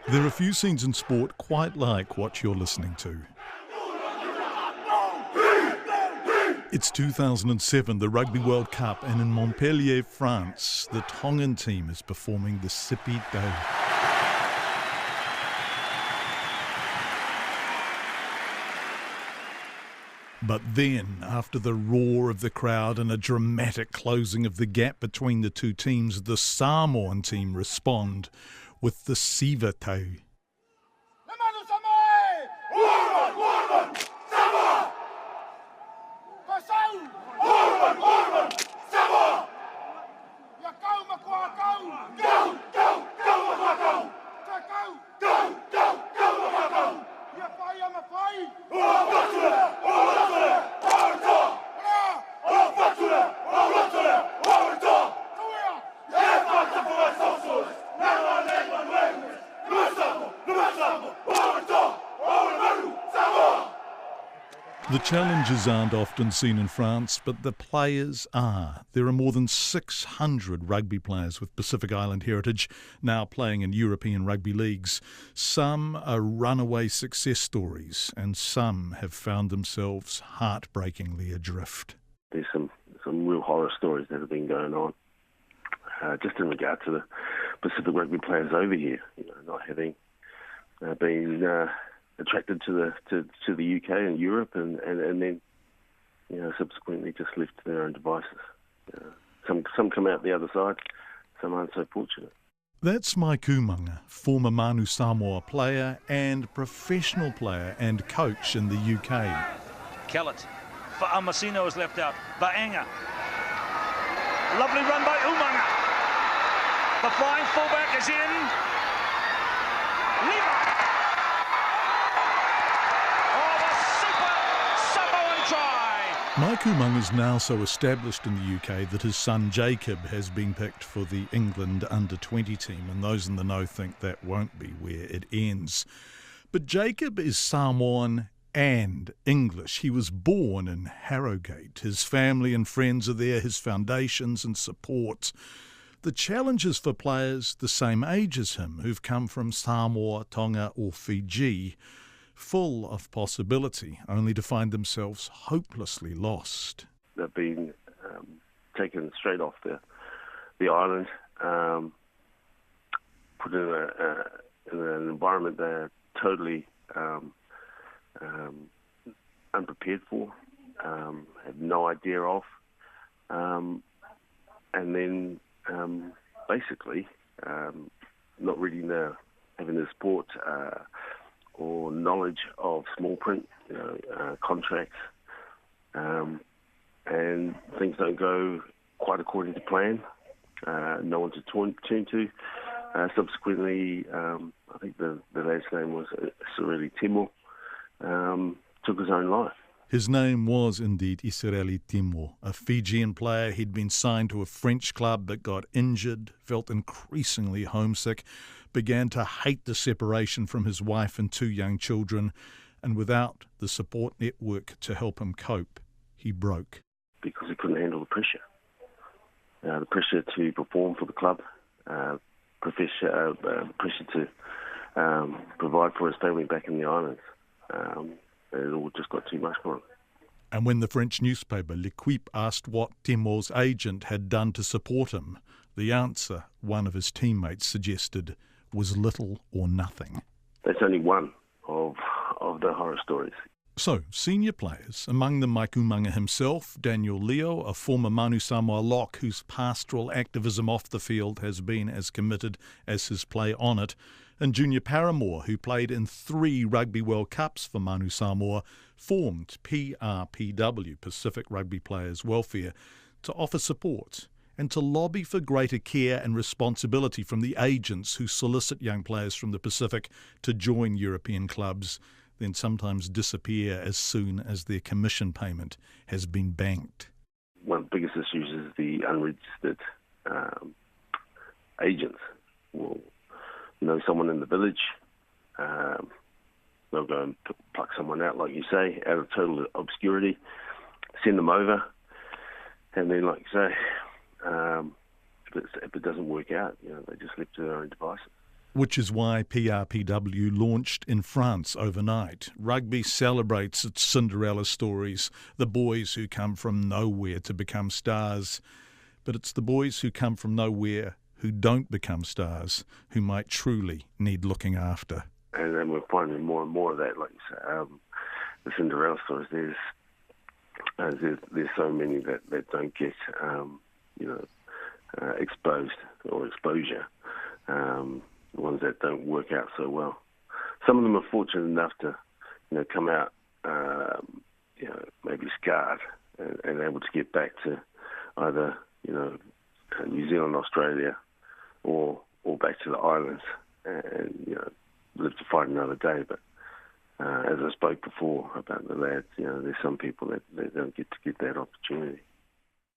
There are few scenes in sport quite like what you're listening to. It's 2007, the Rugby World Cup, and in Montpellier, France, the Tongan team is performing the Sipi Day. But then, after the roar of the crowd and a dramatic closing of the gap between the two teams, the Samoan team respond with the Siva Tau. The challenges aren't often seen in France, but the players are. There are more than 600 rugby players with Pacific Island heritage now playing in European rugby leagues. Some are runaway success stories, and some have found themselves heartbreakingly adrift. There's some real horror stories that have been going on, just in regard to the Pacific Rugby players over here, not having been attracted to the UK and Europe, and then subsequently just left to their own devices. Some come out the other side, some aren't so fortunate. That's Maikumanga, former Manu Samoa player and professional player and coach in the UK. Kellett, Amasino is left out. Vaenga. Lovely run by Umanga. The flying fullback is in. Lima. Maikumanga is now so established in the UK that his son Jacob has been picked for the England under-20 team, and those in the know think that won't be where it ends. But Jacob is Samoan and English. He was born in Harrogate. His family and friends are there, his foundations and support. The challenges for players the same age as him who've come from Samoa, Tonga or Fiji, full of possibility, only to find themselves hopelessly lost. They've been taken straight off the island, put in an environment they're totally unprepared for, have no idea of, and then basically not really having the support or knowledge of small print, contracts, and things don't go quite according to plan. No one to turn to. Subsequently, I think the lad's name was Israeli Timor, took his own life. His name was indeed Israeli Timor, a Fijian player. He'd been signed to a French club but got injured, felt increasingly homesick, began to hate the separation from his wife and two young children, and without the support network to help him cope, he broke. Because he couldn't handle the pressure. The pressure to perform for the club, pressure to provide for his family back in the islands. It all just got too much for him. And when the French newspaper L'Equipe asked what Timor's agent had done to support him, the answer one of his teammates suggested was little or nothing. That's only one of the horror stories. So, senior players, among them Maikumanga himself, Daniel Leo, a former Manu Samoa lock whose pastoral activism off the field has been as committed as his play on it, and Junior Paramore, who played in 3 Rugby World Cups for Manu Samoa, formed PRPW, Pacific Rugby Players Welfare, to offer support and to lobby for greater care and responsibility from the agents who solicit young players from the Pacific to join European clubs, then sometimes disappear as soon as their commission payment has been banked. One of the biggest issues is the unregistered agents. Will know someone in the village, they'll go and pluck someone out, like you say, out of total obscurity, send them over, and then, like you say, if it doesn't work out, they just leave to their own devices. Which is why PRPW launched in France overnight. Rugby celebrates its Cinderella stories, the boys who come from nowhere to become stars. But it's the boys who come from nowhere who don't become stars who might truly need looking after. And then we're finding more and more of that, like you say, the Cinderella stories. There's so many that don't get exposed or exposure. The ones that don't work out so well. Some of them are fortunate enough to come out maybe scarred and able to get back to either New Zealand, Australia, or back to the islands and live to fight another day. But as I spoke before about the lads, there's some people that don't get to get that opportunity.